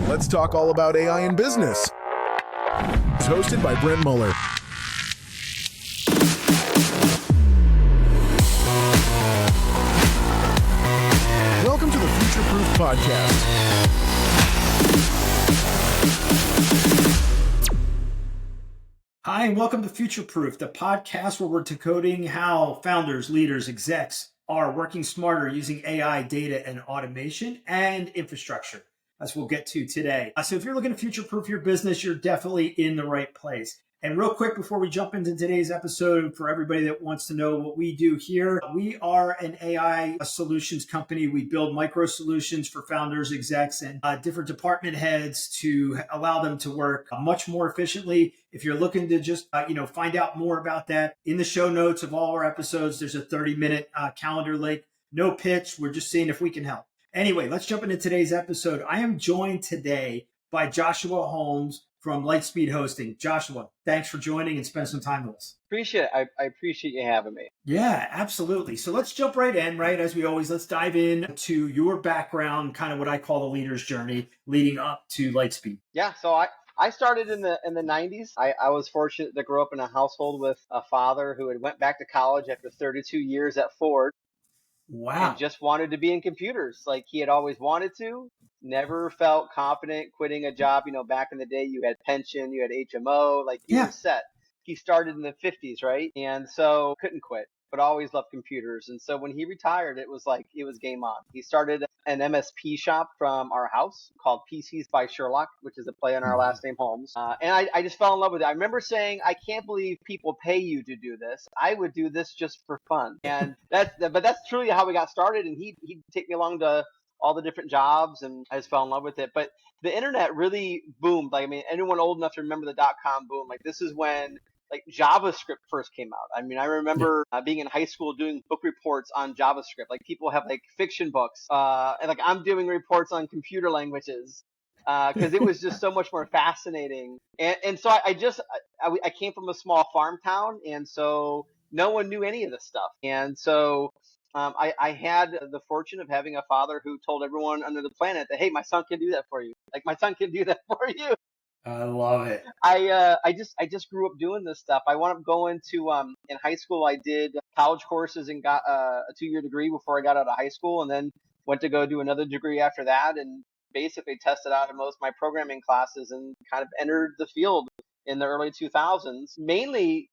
Let's talk all about AI in business. It's hosted by Brent Muller. Welcome to the Future Proof Podcast. Hi, and welcome to Future Proof, the podcast where we're decoding how founders, leaders, execs are working smarter using AI, data, and automation and infrastructure. As we'll get to today. So if you're looking to future-proof your business, you're definitely in the right place. And real quick, before we jump into today's episode, for everybody that wants to know what we do here, we are an AI solutions company. We build micro solutions for founders, execs, and different department heads to allow them to work much more efficiently. If you're looking to just find out more about that, in the show notes of all our episodes, there's a 30-minute calendar link. No pitch. We're just seeing if we can help. Anyway, let's jump into today's episode. I am joined today by Joshua Holmes from Lightspeed Hosting. Joshua, thanks for joining and spend some time with us. Appreciate it. I appreciate you having me. Yeah, absolutely. So let's jump right in, right? As we always, let's dive in to your background, kind of what I call the leader's journey leading up to Lightspeed. Yeah, so I started in the 90s. I was fortunate to grow up in a household with a father who had went back to college after 32 years at Ford. Wow. And just wanted to be in computers like he had always wanted to. Never felt confident quitting a job. Back in the day, you had pension, you had HMO, like you were set. He started in the 50s, right? And so couldn't quit, but always loved computers. And so when he retired, it was game on. He started an MSP shop from our house called PCs by Sherlock, which is a play on our last name, Holmes. And I just fell in love with it. I remember saying, I can't believe people pay you to do this. I would do this just for fun. And that's truly how we got started. And he'd take me along to all the different jobs, and I just fell in love with it. But the internet really boomed. Anyone old enough to remember the .com boom, this is when JavaScript first came out. I remember being in high school doing book reports on JavaScript. People have fiction books, and I'm doing reports on computer languages because it was just so much more fascinating. And so I came from a small farm town, and so no one knew any of this stuff. And so I had the fortune of having a father who told everyone under the planet that, hey, my son can do that for you. My son can do that for you. I love it. I just grew up doing this stuff. I wound up going to in high school. I did college courses and got a 2-year degree before I got out of high school, and then went to go do another degree after that, and basically tested out in most of my programming classes and kind of entered the field in the early 2000s. Mainly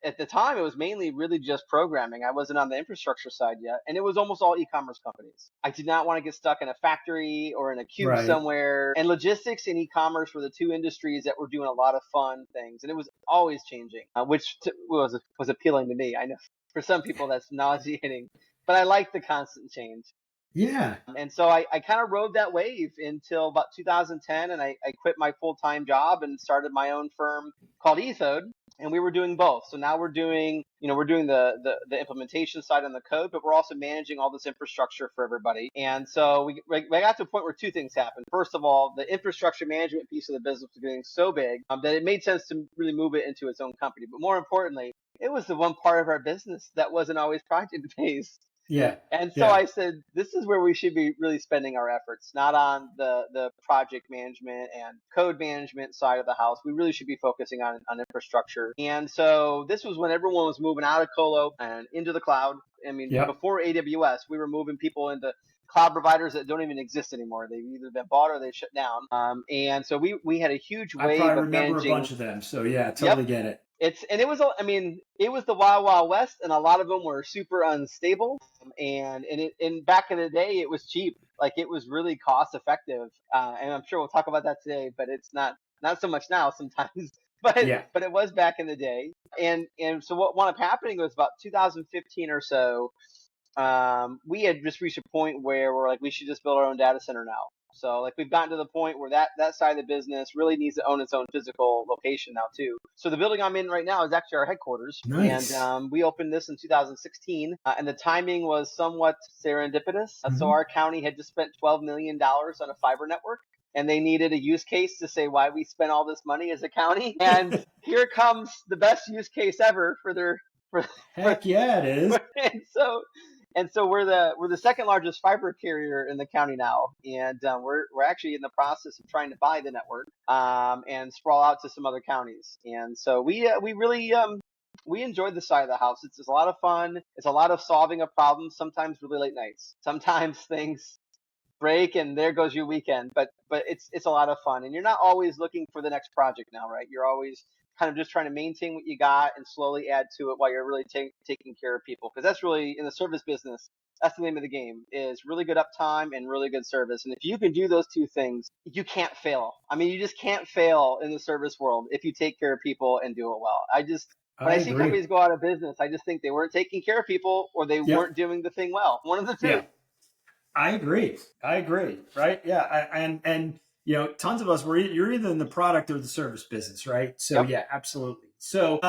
at the time, it was mainly really just programming. I wasn't on the infrastructure side yet, and it was almost all e-commerce companies. I did not want to get stuck in a factory or in a cube somewhere. And logistics and e-commerce were the two industries that were doing a lot of fun things, and it was always changing, which was appealing to me. I know for some people that's nauseating, but I like the constant change. Yeah. And so I kind of rode that wave until about 2010, and I quit my full-time job and started my own firm called Ethode. And we were doing both. So now we're doing the implementation side on the code, but we're also managing all this infrastructure for everybody. And so we got to a point where two things happened. First of all, the infrastructure management piece of the business was getting so big that it made sense to really move it into its own company. But more importantly, it was the one part of our business that wasn't always project-based. Yeah. And so I said, this is where we should be really spending our efforts, not on the project management and code management side of the house. We really should be focusing on infrastructure. And so this was when everyone was moving out of colo and into the cloud. Before AWS, we were moving people into cloud providers that don't even exist anymore. They've either been bought or they shut down. And so we had a huge wave of managing. I remember a bunch of them. So yeah, totally get it. It was the Wild Wild West, and a lot of them were super unstable. And back in the day, it was cheap. It was really cost effective. And I'm sure we'll talk about that today, but it's not so much now sometimes. But it was back in the day. And so what wound up happening was about 2015 or so, we had just reached a point where we're we should just build our own data center now. So we've gotten to the point where that side of the business really needs to own its own physical location now too. So the building I'm in right now is actually our headquarters. Nice. And we opened this in 2016, and the timing was somewhat serendipitous. So our county had just spent $12 million on a fiber network, and they needed a use case to say why we spent all this money as a county. And here comes the best use case ever for their. Heck yeah, it is. And so And so we're the second largest fiber carrier in the county now, and we're actually in the process of trying to buy the network and sprawl out to some other counties. And so we really we enjoyed the side of the house. It's a lot of fun. It's a lot of solving of problems. Sometimes really late nights. Sometimes things break and there goes your weekend. But it's a lot of fun, and you're not always looking for the next project now, right? You're always kind of just trying to maintain what you got and slowly add to it while you're really taking care of people, because that's really in the service business. That's the name of the game, is really good uptime and really good service. And if you can do those two things, you can't fail. I mean, you just can't fail in the service world if you take care of people and do it well. When I I see agree. companies go out of business, I just think they weren't taking care of people or they Yep. weren't doing the thing well. One of the two. Yeah. I agree. Right. Yeah. And tons of us you're either in the product or the service business, right? So Yep. yeah, absolutely. So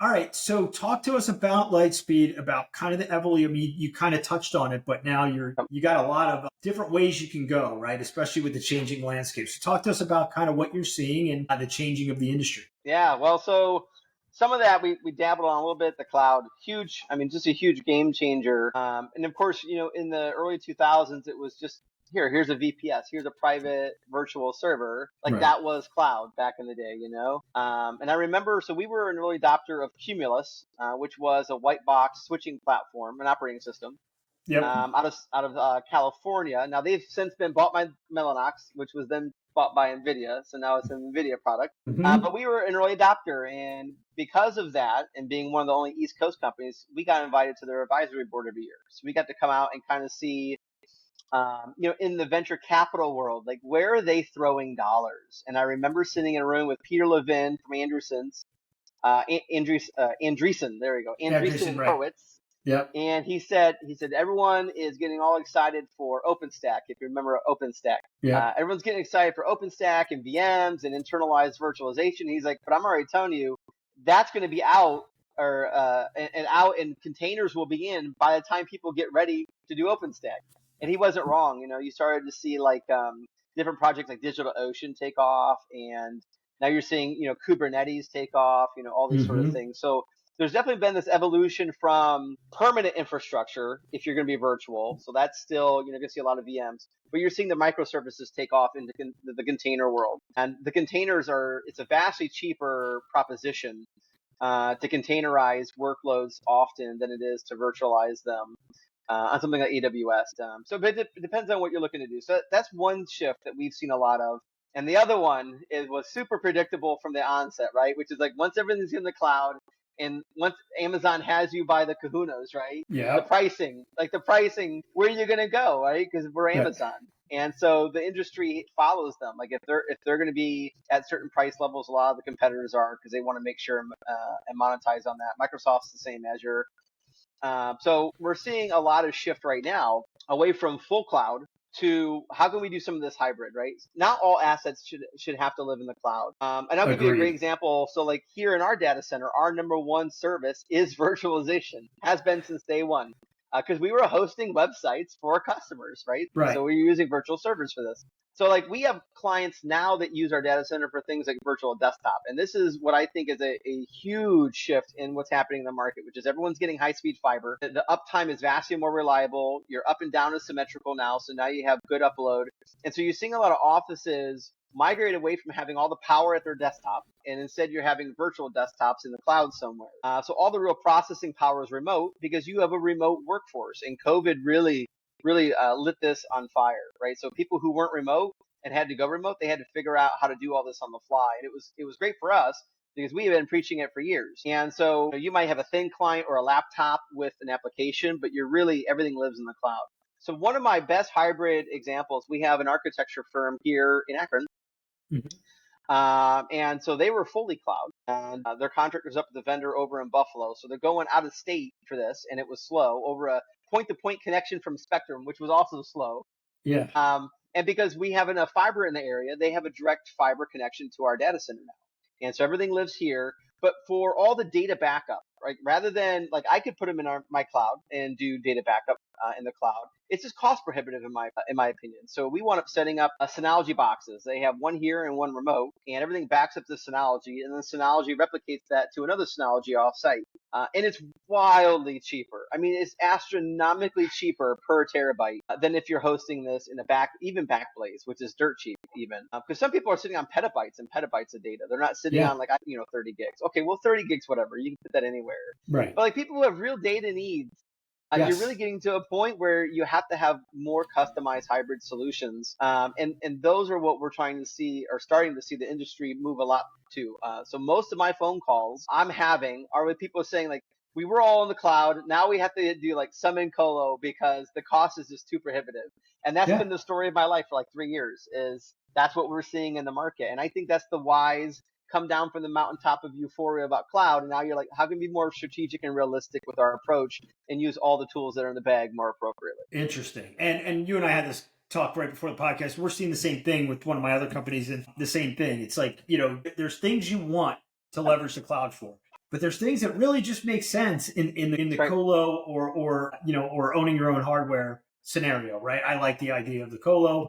all right. So talk to us about Lightspeed, about kind of the evolution. I mean, you kind of touched on it, but now you got a lot of different ways you can go, right? Especially with the changing landscape. So talk to us about kind of what you're seeing and the changing of the industry. Yeah, well, so some of that we dabbled on a little bit. The cloud, huge. I mean, just a huge game changer. And of course, in the early 2000s, it was just here's a VPS, here's a private virtual server. Like Right. that was cloud back in the day, And I remember, so we were an early adopter of Cumulus, which was a white box switching platform, an operating system. Yep. Out of California. Now they've since been bought by Mellanox, which was then bought by NVIDIA. So now it's an NVIDIA product. Mhm. But we were an early adopter, and because of that, and being one of the only East Coast companies, we got invited to their advisory board every year. So we got to come out and kind of see, in the venture capital world, like where are they throwing dollars? And I remember sitting in a room with Peter Levin from Anderson's, Andreessen, there we go, Andreessen and Right. Horowitz. Yep. And he said everyone is getting all excited for OpenStack. If you remember OpenStack, Yeah. everyone's getting excited for OpenStack and VMs and internalized virtualization. He's like, but I'm already telling you, that's going to be out and out, and containers will be in by the time people get ready to do OpenStack. And he wasn't wrong. You started to see like different projects like DigitalOcean take off, and now you're seeing Kubernetes take off. All these sort of things. So there's definitely been this evolution from permanent infrastructure if you're going to be virtual. So that's still, you're going to see a lot of VMs, but you're seeing the microservices take off into the container world. And the containers it's a vastly cheaper proposition to containerize workloads often than it is to virtualize them on something like AWS. But it depends on what you're looking to do. So that's one shift that we've seen a lot of. And the other one was super predictable from the onset, right? Which is like once everything's in the cloud, and once Amazon has you by the kahunas, right? Yeah. The pricing, where are you going to go, right? Because we're Amazon. And so the industry follows them. Like if they're going to be at certain price levels, a lot of the competitors are, because they want to make sure and monetize on that. Microsoft's the same Azure. So we're seeing a lot of shift right now away from full cloud to how can we do some of this hybrid, right? Not all assets should have to live in the cloud. And I'll give you a great example. So like here in our data center, our number one service is virtualization, has been since day one, because we were hosting websites for our customers, right? Right. So we're using virtual servers for this. So like we have clients now that use our data center for things like virtual desktop. And this is what I think is a huge shift in what's happening in the market, which is everyone's getting high speed fiber. The uptime is vastly more reliable. Your up and down is symmetrical now. So now you have good upload. And so you're seeing a lot of offices migrate away from having all the power at their desktop, and instead you're having virtual desktops in the cloud somewhere. So all the real processing power is remote because you have a remote workforce. And COVID really lit this on fire, right? So people who weren't remote and had to go remote, they had to figure out how to do all this on the fly. And it was great for us because we have been preaching it for years. And so you might have a thin client or a laptop with an application, but everything lives in the cloud. So one of my best hybrid examples, we have an architecture firm here in Akron. And so they were fully cloud, and their contract was up with the vendor over in Buffalo. So they're going out of state for this, and it was slow over a point-to-point connection from Spectrum, which was also slow. Yeah. And because we have enough fiber in the area, they have a direct fiber connection to our data center now. And so everything lives here. But for all the data backup, right, rather than like I could put them in my cloud and do data backup in the cloud, it's just cost prohibitive in my opinion. So we wound up setting up Synology boxes. They have one here and one remote, and everything backs up to Synology, and then Synology replicates that to another Synology offsite. And it's wildly cheaper. I mean, it's astronomically cheaper per terabyte than if you're hosting this in even Backblaze, which is dirt cheap even. Because some people are sitting on petabytes and petabytes of data. They're not sitting on 30 gigs. Okay, well, 30 gigs, whatever. You can put that anywhere. Right. But like people who have real data needs, you're really getting to a point where you have to have more customized hybrid solutions. And those are what we're trying to see, or starting to see the industry move a lot to. So most of my phone calls I'm having are with people saying like, we were all in the cloud. Now we have to do like some in colo because the cost is just too prohibitive. And that's been the story of my life for like 3 years, is that's what we're seeing in the market. And I think that's the wise come down from the mountaintop of euphoria about cloud, and now you're like, how can we be more strategic and realistic with our approach and use all the tools that are in the bag more appropriately? Interesting. And you and I had this talk right before the podcast. We're seeing the same thing with one of my other companies, and the same thing. It's like, there's things you want to leverage the cloud for, but there's things that really just make sense in the colo or owning your own hardware scenario, right? I like the idea of the colo.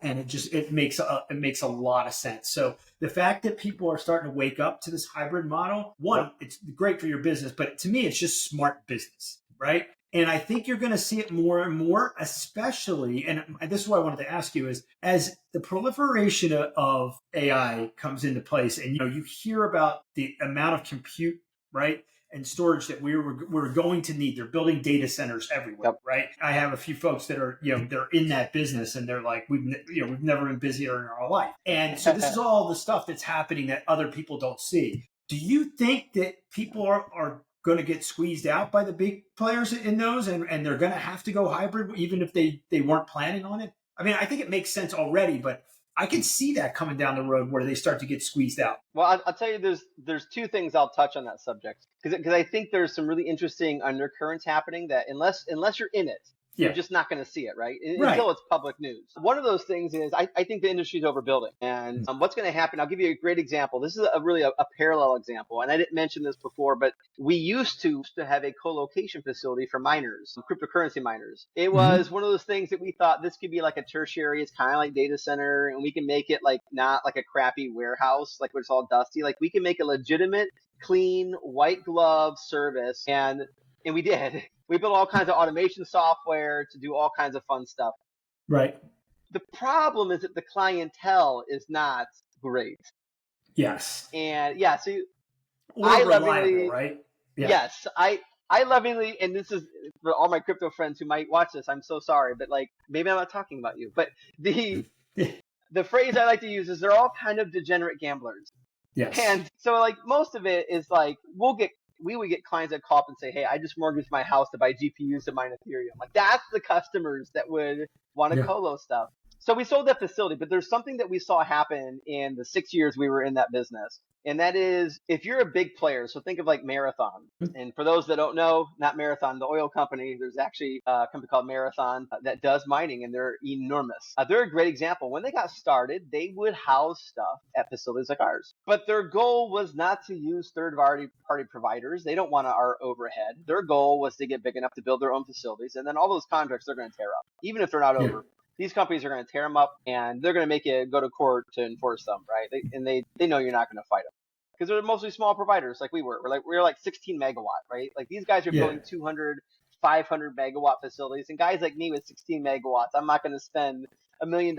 And it makes a lot of sense. So the fact that people are starting to wake up to this hybrid model, one, it's great for your business, but to me, it's just smart business, right? And I think you're going to see it more and more, especially, and this is what I wanted to ask you, is as the proliferation of AI comes into place, and you hear about the amount of compute, right, and storage that we're going to need. They're building data centers everywhere, right? I have a few folks that are, they're in that business, and they're like, we've never been busier in our life. And so this is all the stuff that's happening that other people don't see. Do you think that people are going to get squeezed out by the big players in those, and they're going to have to go hybrid even if they weren't planning on it? I mean, I think it makes sense already, but I can see that coming down the road where they start to get squeezed out. Well, I'll tell you, there's two things I'll touch on that subject, because I think there's some really interesting undercurrents happening that unless you're in it, you're just not going to see it, right? Until it's public news. One of those things is I think the industry is overbuilding. And what's going to happen, I'll give you a great example. This is really a parallel example. And I didn't mention this before, but we used to have a co-location facility for miners, cryptocurrency miners. It was one of those things that we thought this could be like a tertiary. It's kind of like data center, and we can make it like not like a crappy warehouse, like where it's all dusty. Like we can make a legitimate, clean, white glove service. And we did. We built all kinds of automation software to do all kinds of fun stuff. Right. The problem is that the clientele is not great. Yes. And yeah, so I lovingly, right? Yeah. Yes, I lovingly, and this is for all my crypto friends who might watch this, I'm so sorry, but like maybe I'm not talking about you, but the phrase I like to use is they're all kind of degenerate gamblers. Yes. And so like most of it is like we would get clients that call up and say, hey, I just mortgaged my house to buy GPUs to mine Ethereum. Like that's the customers that would want to colo stuff. So we sold that facility, but there's something that we saw happen in the 6 years we were in that business. And that is, if you're a big player, so think of like Marathon. And for those that don't know, not Marathon, the oil company, there's actually a company called Marathon that does mining, and they're enormous. They're a great example. When they got started, they would house stuff at facilities like ours. But their goal was not to use third-party providers. They don't want our overhead. Their goal was to get big enough to build their own facilities. And then all those contracts they're going to tear up, even if they're not over. These companies are going to tear them up, and they're going to make you go to court to enforce them, right? They know you're not going to fight them because they're mostly small providers like we were. We're like 16 megawatt, right? Like these guys are building 200, 500 megawatt facilities, and guys like me with 16 megawatts, I'm not going to spend $1 million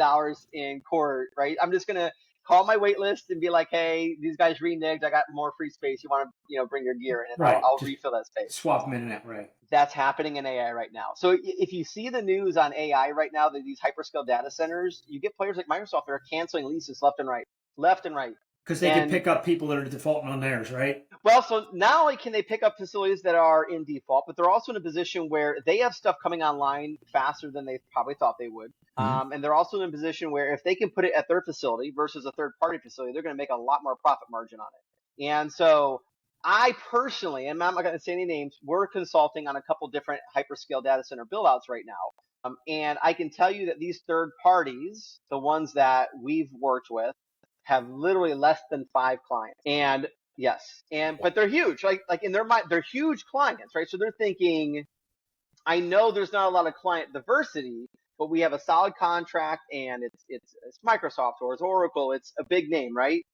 in court, right? I'm just going to call my wait list and be like, hey, these guys reneged. I got more free space. You want to, bring your gear in, and I'll refill that space. Swap them in and out, right? That's happening in AI right now. So if you see the news on AI right now, that these hyperscale data centers, you get players like Microsoft that are canceling leases left and right. Because they can pick up people that are defaulting on theirs, right? Well, so not only can they pick up facilities that are in default, but they're also in a position where they have stuff coming online faster than they probably thought they would. And they're also in a position where if they can put it at their facility versus a third-party facility, they're going to make a lot more profit margin on it. And so I personally, and I'm not going to say any names, we're consulting on a couple different hyperscale data center build-outs right now. And I can tell you that these third parties, the ones that we've worked with, have literally less than 5 clients. And yes, but they're huge. Like in their mind, they're huge clients, right? So they're thinking, I know there's not a lot of client diversity, but we have a solid contract, and it's Microsoft or it's Oracle. It's a big name, right?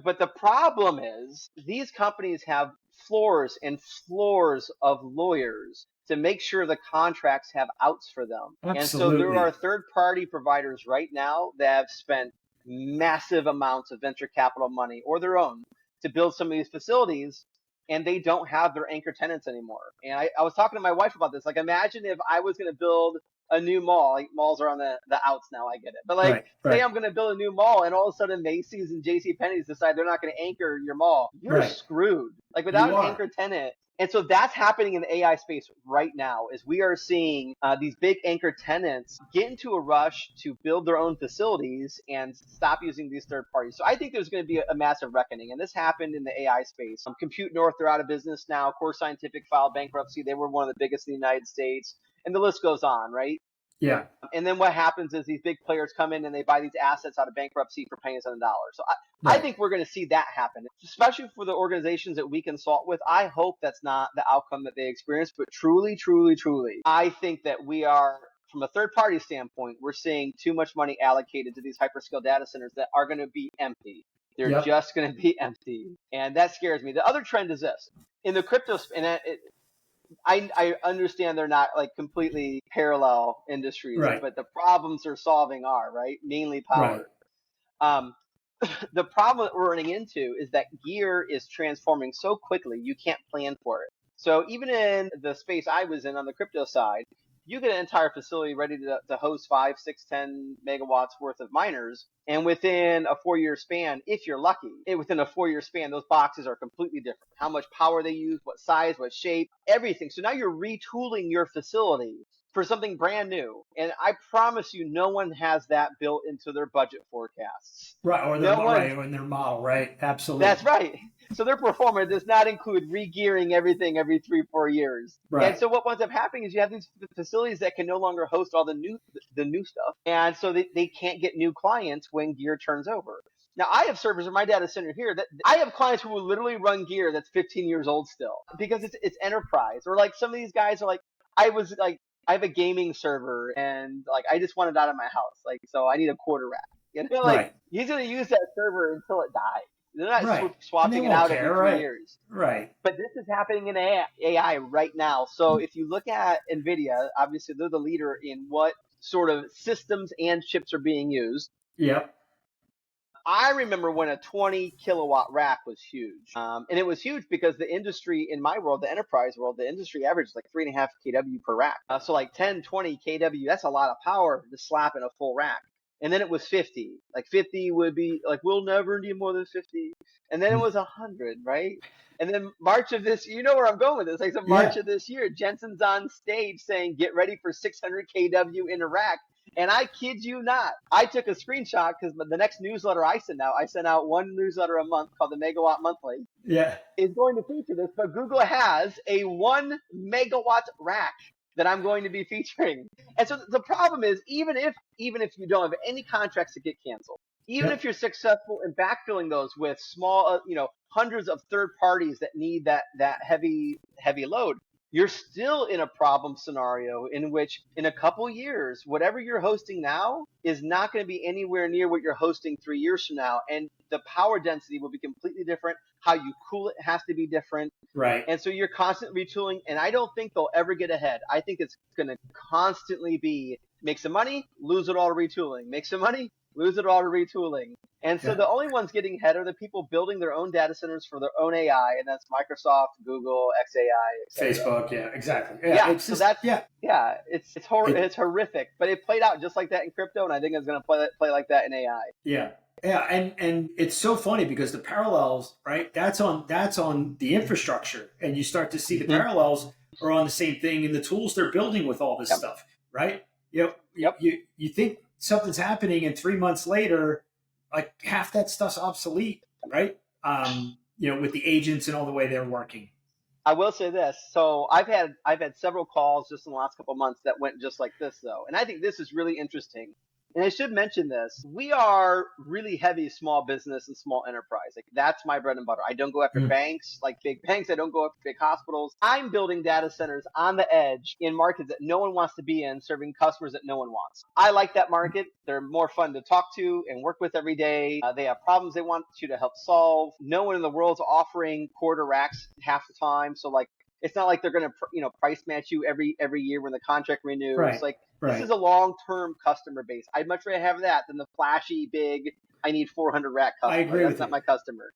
But the problem is these companies have floors and floors of lawyers to make sure the contracts have outs for them. And so there are Absolutely. third party providers right now that have spent massive amounts of venture capital money or their own to build some of these facilities, and they don't have their anchor tenants anymore. And I was talking to my wife about this. Like, imagine if I was going to build a new mall. Like, malls are on the outs now, I get it. But like, Right. say Right. I'm going to build a new mall, and all of a sudden Macy's and J.C. Penney's decide they're not going to anchor your mall. You're Right. screwed. Like, without You an are. anchor tenant. And so that's happening in the AI space right now, is we are seeing these big anchor tenants get into a rush to build their own facilities and stop using these third parties. So I think there's going to be a massive reckoning. And this happened in the AI space. Compute North, they're out of business now. Core Scientific filed bankruptcy. They were one of the biggest in the United States. And the list goes on, right? Yeah. And then what happens is these big players come in and they buy these assets out of bankruptcy for pennies on the dollar. So I Right. think we're going to see that happen, especially for the organizations that we consult with. I hope that's not the outcome that they experience, but truly, truly, truly, I think that we are, from a third party standpoint, we're seeing too much money allocated to these hyperscale data centers that are going to be empty. They're Yep. just going to be empty. And that scares me. The other trend is this. In the crypto, and I understand they're not like completely parallel industries, Right. but the problems they're solving are, right? Mainly Right. power. Um, the problem that we're running into is that gear is transforming so quickly, you can't plan for it. So even in the space I was in on the crypto side, you get an entire facility ready to host 5, 6, 10 megawatts worth of miners. And within a 4-year span, if you're lucky, within a 4-year span, those boxes are completely different. How much power they use, what size, what shape, everything. So now you're retooling your facility for something brand new. And I promise you, no one has that built into their budget forecasts. Right. Or No one. or in their model. Right. Absolutely. That's right. So their performance does not include re-gearing everything every 3-4 years. Right. And so what winds up happening is you have these facilities that can no longer host all the new stuff. And so they can't get new clients when gear turns over. Now, I have servers in my data center here that I have clients who will literally run gear that's 15 years old still because it's enterprise. Or like some of these guys are like, I have a gaming server and like I just want it out of my house. Like, so I need a quarter rack. You know, like Right. he's going to use that server until it dies. They're not Right. And they swapping it won't out care. every 3 Right. years. Right. But this is happening in AI right now. So if you look at NVIDIA, obviously they're the leader in what sort of systems and chips are being used. Yep. I remember when a 20 kilowatt rack was huge. And it was huge because the industry in my world, the enterprise world, the industry average is like 3.5 kW per rack. So like 10, 20 kW, that's a lot of power to slap in a full rack. And then it was 50. Like 50 would be like, we'll never need more than 50. And then it was 100, right? And then March of this, you know where I'm going with this. Like so March of this year, Jensen's on stage saying, get ready for 600 kW in a rack. And I kid you not, I took a screenshot because the next newsletter I send out one newsletter a month called the Megawatt Monthly. Yeah. Is going to feature this, but Google has a 1 megawatt rack that I'm going to be featuring. And so the problem is, even if you don't have any contracts that get canceled, even if you're successful in backfilling those with small, hundreds of third parties that need that heavy load, you're still in a problem scenario in which in a couple years, whatever you're hosting now is not going to be anywhere near what you're hosting 3 years from now. And the power density will be completely different. How you cool it has to be different. Right. And so you're constantly retooling. And I don't think they'll ever get ahead. I think it's going to constantly be make some money, lose it all to retooling. Make some money, lose it all to retooling. And so the only ones getting ahead are the people building their own data centers for their own AI, and that's Microsoft, Google, XAI, Facebook. Yeah, exactly. Yeah, It's so just, that's it's horrific, but it played out just like that in crypto, and I think it's going to play like that in AI. Yeah. Yeah, and it's so funny because the parallels, right? That's on the infrastructure, and you start to see the parallels are on the same thing in the tools they're building with all this stuff, right? You think something's happening, and 3 months later, like half that stuff's obsolete, right? With the agents and all the way they're working. I will say this. So I've had several calls just in the last couple of months that went just like this, though, and I think this is really interesting. And I should mention this. We are really heavy small business and small enterprise. Like that's my bread and butter. I don't go after banks, like big banks. I don't go after big hospitals. I'm building data centers on the edge in markets that no one wants to be in, serving customers that no one wants. I like that market. They're more fun to talk to and work with every day. They have problems they want you to help solve. No one in the world's offering quarter racks half the time. So like, it's not like they're going to, price match you every year when the contract renews. Right. Like right. This is a long-term customer base. I'd much rather have that than the flashy, big, I need 400 rack customer. I agree That's not my customer.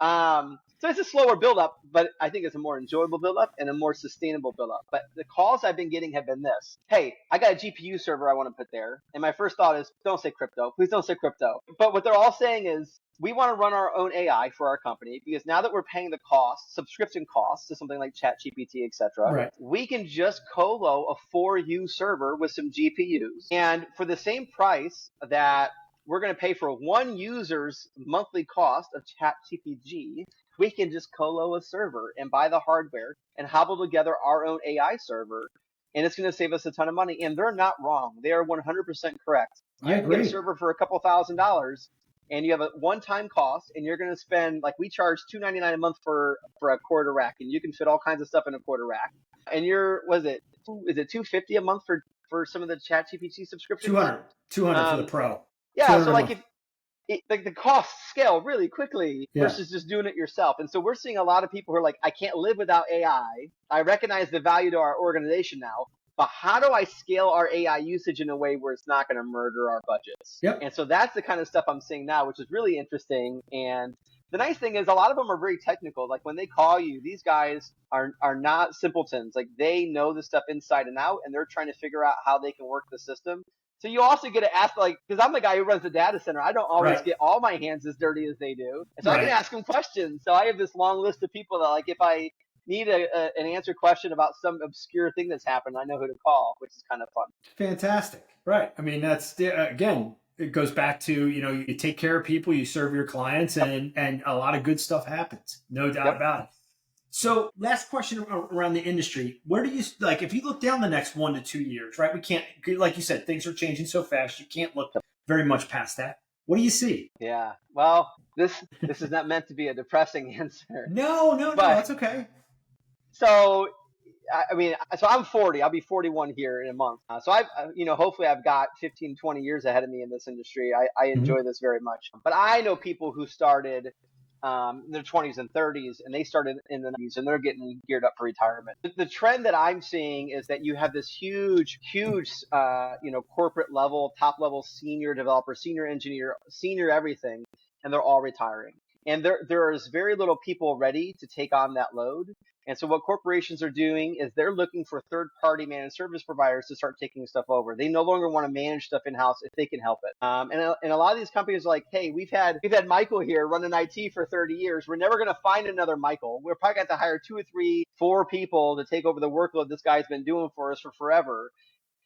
So it's a slower build-up, but I think it's a more enjoyable build-up and a more sustainable build-up. But the calls I've been getting have been this. Hey, I got a GPU server I want to put there. And my first thought is, don't say crypto. Please don't say crypto. But what they're all saying is, we want to run our own AI for our company because now that we're paying the subscription costs to something like ChatGPT, etc., right. we can just colo a 4U server with some GPUs. And for the same price that we're going to pay for one user's monthly cost of ChatGPT, we can just colo a server and buy the hardware and hobble together our own AI server. And it's going to save us a ton of money. And they're not wrong. They are 100% correct. You can get a server for a couple $1,000s. And you have a one-time cost, and you're going to spend, like we charge $299 a month for a quarter rack, and you can fit all kinds of stuff in a quarter rack. And is it $250 a month for some of the ChatGPT subscriptions? $200 for the Pro. Yeah, so like the costs scale really quickly versus just doing it yourself. And so we're seeing a lot of people who are like, I can't live without AI. I recognize the value to our organization now. But how do I scale our AI usage in a way where it's not going to murder our budgets? Yep. And so that's the kind of stuff I'm seeing now, which is really interesting. And the nice thing is a lot of them are very technical. Like when they call you, these guys are not simpletons. Like they know the stuff inside and out, and they're trying to figure out how they can work the system. So you also get to ask, like, because I'm the guy who runs the data center, I don't always get all my hands as dirty as they do. And so I can ask them questions. So I have this long list of people that, like, if I need an answer question about some obscure thing that's happened, I know who to call, which is kind of fun. Fantastic. Right. I mean, that's, again, it goes back to, you take care of people, you serve your clients, and a lot of good stuff happens. No doubt about it. So last question around the industry. Where do you, like, if you look down the next 1 to 2 years, right? We can't, like you said, things are changing so fast. You can't look very much past that. What do you see? Yeah. Well, this is not meant to be a depressing answer. No, that's okay. So, I mean, so I'm 40. I'll be 41 here in a month. So I've, hopefully I've got 15, 20 years ahead of me in this industry. I enjoy this very much. But I know people who started in their 20s and 30s, and they started in the 90s, and they're getting geared up for retirement. The trend that I'm seeing is that you have this huge, corporate level, top level senior developer, senior engineer, senior everything, and they're all retiring. And there is very little people ready to take on that load. And so what corporations are doing is they're looking for third-party managed service providers to start taking stuff over. They no longer want to manage stuff in-house if they can help it. And a lot of these companies are like, hey, we've had Michael here running IT for 30 years. We're never going to find another Michael. We're probably going to hire 2 or 3, 4 people to take over the workload this guy's been doing for us for forever.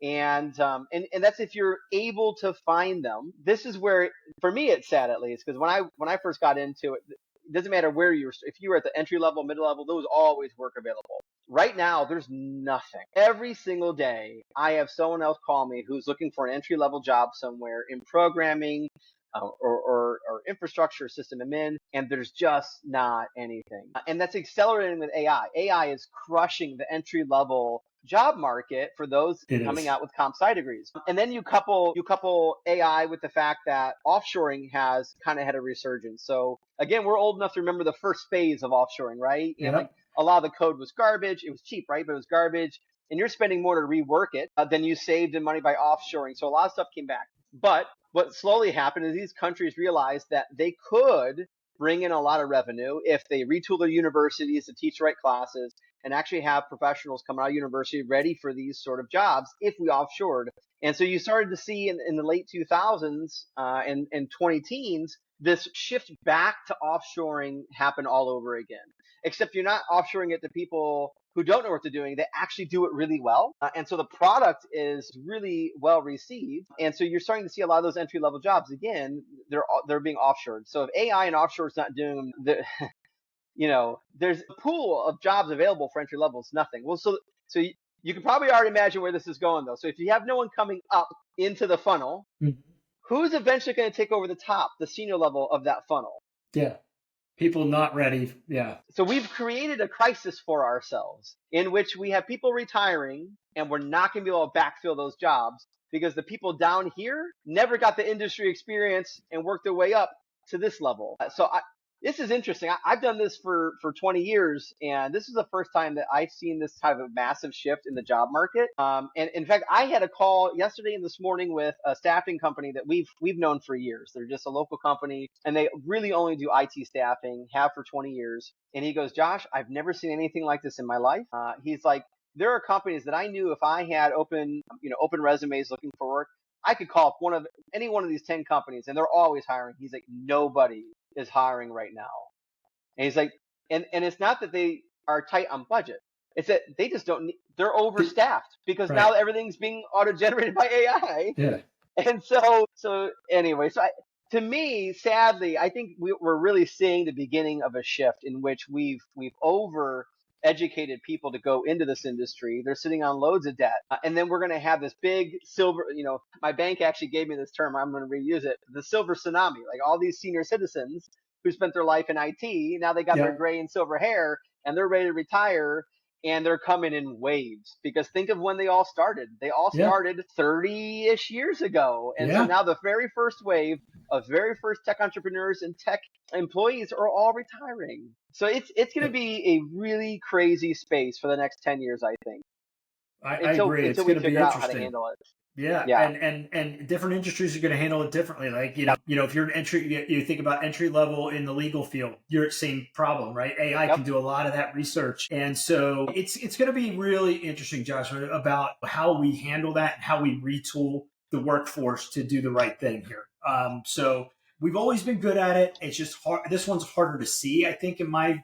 And that's if you're able to find them. This is where, for me, it's sad at least, because when I first got into it, it doesn't matter where you were. If you were at the entry level, middle level, there was always work available. Right now, there's nothing. Every single day, I have someone else call me who's looking for an entry level job somewhere in programming or infrastructure system admin, and there's just not anything. And that's accelerating with AI. AI is crushing the entry level job market for those coming out with comp sci degrees. And then you couple AI with the fact that offshoring has kind of had a resurgence. So again, we're old enough to remember the first phase of offshoring, right? And like a lot of the code was garbage. It was cheap, right? But it was garbage. And you're spending more to rework it than you saved in money by offshoring. So a lot of stuff came back. But what slowly happened is these countries realized that they could bring in a lot of revenue if they retool their universities to teach the right classes and actually have professionals come out of university ready for these sort of jobs if we offshored. And so you started to see in the late 2000s and 20-teens, this shift back to offshoring happen all over again. Except you're not offshoring it to people who don't know what they're doing. They actually do it really well. And so the product is really well received. And so you're starting to see a lot of those entry level jobs, again, they're being offshored. So if AI and offshore is not doing there's a pool of jobs available for entry level. It's nothing. Well, so You can probably already imagine where this is going, though. So if you have no one coming up into the funnel, who's eventually going to take over the top, the senior level of that funnel? Yeah. People not ready. Yeah. So we've created a crisis for ourselves in which we have people retiring and we're not going to be able to backfill those jobs because the people down here never got the industry experience and worked their way up to this level. This is interesting. I've done this for 20 years, and this is the first time that I've seen this type of massive shift in the job market. And in fact, I had a call yesterday and this morning with a staffing company that we've known for years. They're just a local company, and they really only do IT staffing, have for 20 years. And he goes, Josh, I've never seen anything like this in my life. He's like, there are companies that I knew if I had open resumes looking for work, I could call up any one of these 10 companies, and they're always hiring. He's like, nobody is hiring right now. And he's like, and it's not that they are tight on budget. It's that they just don't need, they're overstaffed because now everything's being auto-generated by AI. Yeah. And so anyway, to me, sadly, I think we're really seeing the beginning of a shift in which we've over-educated people to go into this industry. They're sitting on loads of debt. And then we're going to have this big silver, my bank actually gave me this term. I'm going to reuse it. The silver tsunami, like all these senior citizens who spent their life in IT. Now they got their gray and silver hair and they're ready to retire. And they're coming in waves because think of when they all started. They all started 30-ish years ago. And so now the very first wave of very first tech entrepreneurs and tech employees are all retiring. So it's going to be a really crazy space for the next 10 years, I think. I agree. It's going to be figure out how to interesting. handle it. Yeah. And different industries are going to handle it differently. Like, if you're an you think about entry level in the legal field, you're the same problem, right? AI can do a lot of that research. And so it's going to be really interesting, Joshua, about how we handle that and how we retool the workforce to do the right thing here. So we've always been good at it. It's just hard. This one's harder to see, I think, in my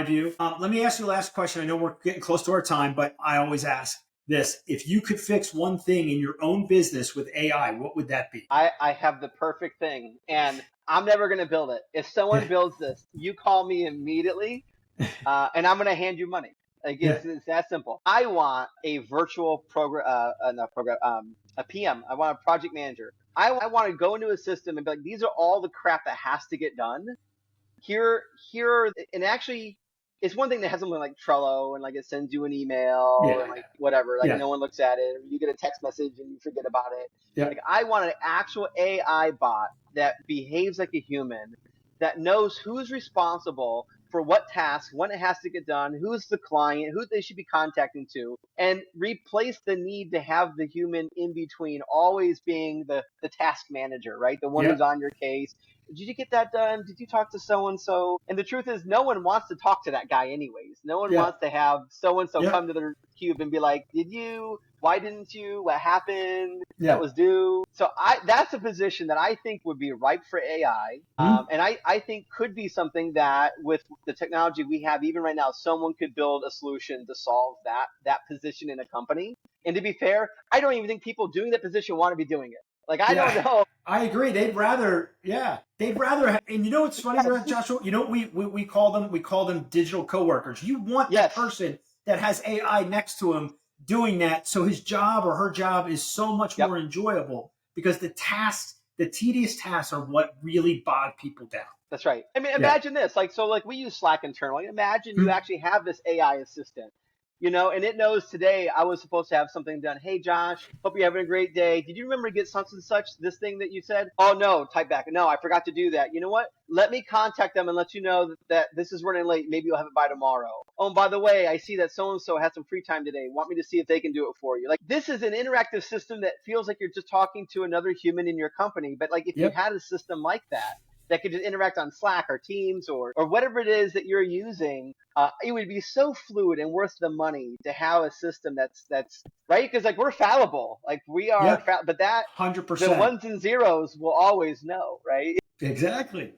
view. Let me ask you the last question. I know we're getting close to our time, but I always ask this. If you could fix one thing in your own business with AI, what would that be? I have the perfect thing, and I'm never going to build it. If someone builds this, you call me immediately, and I'm going to hand you money. Like it's that simple. I want a virtual a PM. I want a project manager. I want to go into a system and be like, these are all the crap that has to get done. And actually, it's one thing that has something like Trello and like it sends you an email and like whatever, like no one looks at it. Or you get a text message and you forget about it. Yeah. Like I want an actual AI bot that behaves like a human, that knows who's responsible for what task, when it has to get done, who's the client, who they should be contacting to, and replace the need to have the human in between always being the task manager, right? The one who's on your case. Did you get that done? Did you talk to so-and-so? And the truth is no one wants to talk to that guy anyways. No one wants to have so-and-so come to their cube and be like, did you? Why didn't you? What happened? That was due. So that's a position that I think would be ripe for AI. And I think could be something that with the technology we have even right now, someone could build a solution to solve that position in a company. And to be fair, I don't even think people doing that position want to be doing it. Like, I don't know. I agree. They'd rather have, and you know what's funny, Joshua? You know what we call them digital coworkers. You want that person that has AI next to him doing that, so his job or her job is so much more enjoyable because the tedious tasks are what really bog people down. That's right. I mean, imagine this. Like we use Slack internally. Imagine you actually have this AI assistant. And it knows today I was supposed to have something done. Hey, Josh, hope you're having a great day. Did you remember to get such and such, this thing that you said? Oh, no, type back. No, I forgot to do that. You know what? Let me contact them and let you know that this is running late. Maybe you'll have it by tomorrow. Oh, and by the way, I see that so-and-so has some free time today. Want me to see if they can do it for you? Like, this is an interactive system that feels like you're just talking to another human in your company. But like if you had a system like that could just interact on Slack or Teams or whatever it is that you're using, it would be so fluid and worth the money to have a system that's right. Because like we're fallible, like we are, but that 100%, the ones and zeros will always know, right? Exactly.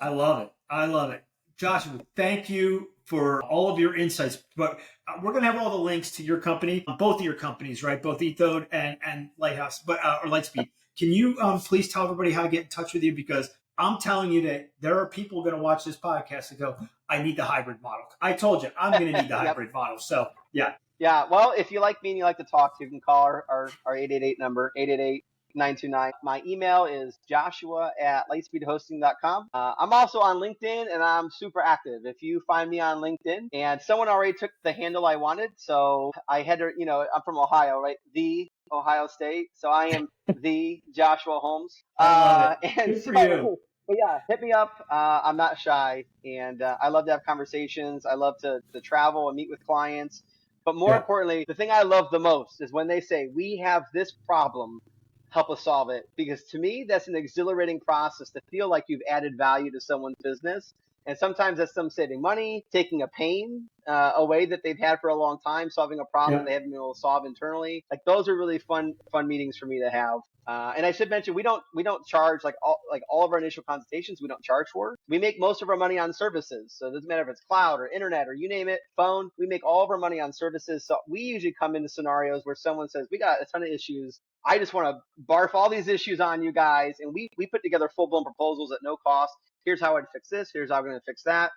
I love it. Joshua, thank you for all of your insights. But we're going to have all the links to your company, both of your companies, right? Both Ethode and Lighthouse, or Lightspeed. Can you please tell everybody how to get in touch with you? Because I'm telling you that there are people going to watch this podcast and go, I need the hybrid model. I told you, I'm going to need the hybrid model. So, yeah. Yeah. Well, if you like me and you like to talk, you can call our 888 number, 888-929. My email is joshua@lightspeedhosting.com. I'm also on LinkedIn and I'm super active. If you find me on LinkedIn, and someone already took the handle I wanted, so I had to, I'm from Ohio, right? The Ohio State. So I am the Joshua Holmes. I love it. And Good for so, you. but yeah, hit me up. I'm not shy, and I love to have conversations. I love to travel and meet with clients. But more Yeah. importantly, the thing I love the most is when they say, we have this problem, help us solve it. Because to me, that's an exhilarating process to feel like you've added value to someone's business. And sometimes that's them saving money, taking a pain away that they've had for a long time, solving a problem that they haven't been able to solve internally. Like, those are really fun meetings for me to have. And I should mention, we don't charge all of our initial consultations. We don't charge for. We make most of our money on services. So it doesn't matter if it's cloud or internet or you name it, phone. We make all of our money on services. So we usually come into scenarios where someone says, we got a ton of issues. I just want to barf all these issues on you guys. And we put together full-blown proposals at no cost. Here's how I'd fix this. Here's how I'm going to fix that.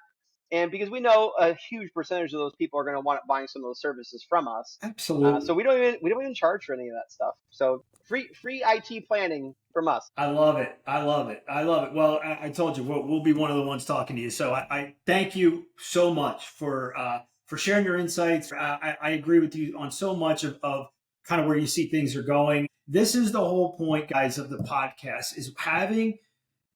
And because we know a huge percentage of those people are going to want buying some of those services from us. Absolutely. So we don't even charge for any of that stuff. So free IT planning from us. I love it. I love it. I love it. Well, I told you we'll be one of the ones talking to you. So I thank you so much for sharing your insights. I agree with you on so much of kind of where you see things are going. This is the whole point, guys, of the podcast, is having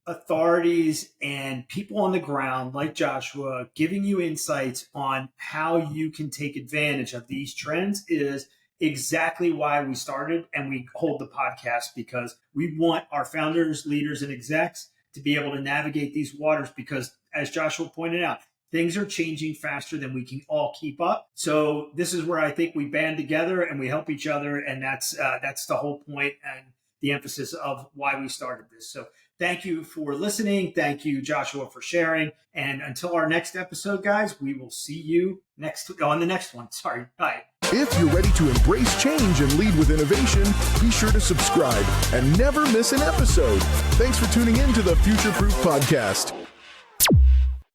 authorities and people on the ground like Joshua giving you insights on how you can take advantage of these trends is exactly why we started and we hold the podcast, because we want our founders, leaders, and execs to be able to navigate these waters, because as Joshua pointed out, things are changing faster than we can all keep up. So this is where I think we band together and we help each other. And that's the whole point and the emphasis of why we started this. So thank you for listening. Thank you, Joshua, for sharing. And until our next episode, guys, we will see you on the next one. Sorry. Bye. If you're ready to embrace change and lead with innovation, be sure to subscribe and never miss an episode. Thanks for tuning in to the Future Proof Podcast.